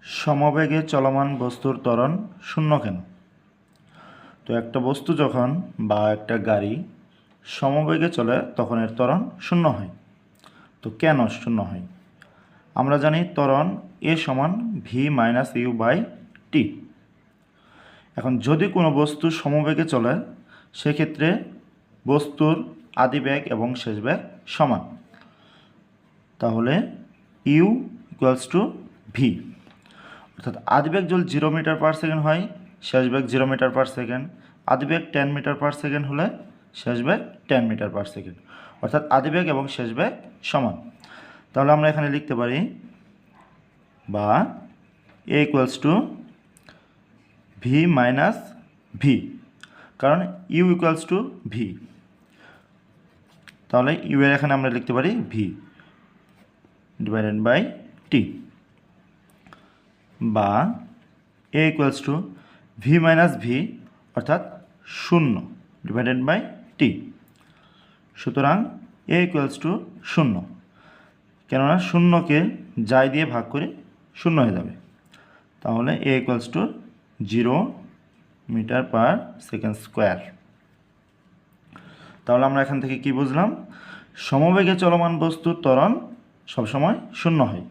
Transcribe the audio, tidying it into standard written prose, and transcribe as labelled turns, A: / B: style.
A: সমবেগে চলমান বস্তুর ত্বরণ শূন্য কেন? তো একটা বস্তু যখন বা একটা গাড়ি সমবেগে চলে তখন এর ত্বরণ শূন্য হয়। তো কেন শূন্য হয়? আমরা জানি ত্বরণ এ সমান V minus you by T. এখন যদি কোনো বস্তু সমবেগে চলে সেক্ষেত্রে বস্তুর আদি বেগ এবং শেষ বেগ সমান, তাহলে ইউ ইকুয়ালস টু ভি। অর্থাৎ আদিবেগ যদি 0 মিটার পার সেকেন্ড হয়, শেষ বেগ 0 মিটার পার সেকেন্ড। আদিবেগ 10 মিটার পার সেকেন্ড হলে শেষ বেগ 10 মিটার পার সেকেন্ড, অর্থাৎ আদিবেগ এবং শেষ বেগ সমান। তাহলে আমরা এখানে লিখতে পারি বা a equals to v minus v, কারণ ইউ ইকুয়ালস টু ভি। তাহলে ইউ এর এখানে আমরা লিখতে পারি ভি ডিভাইডেড বাই টি, বা a equals to v minus v অর্থাৎ 0 ডিভাইডেড বাই টি। সুতরাং এ ইকুয়ালস টু 0, কেননা 0কে যাই দিয়ে ভাগ করে 0 হয়ে যাবে। তাহলে a equals to 0 metre per second square. তাহলে আমরা এখান থেকে কি বুঝলাম? সমবেগে চলমান বস্তুর ত্বরণ সবসময় 0 হয়।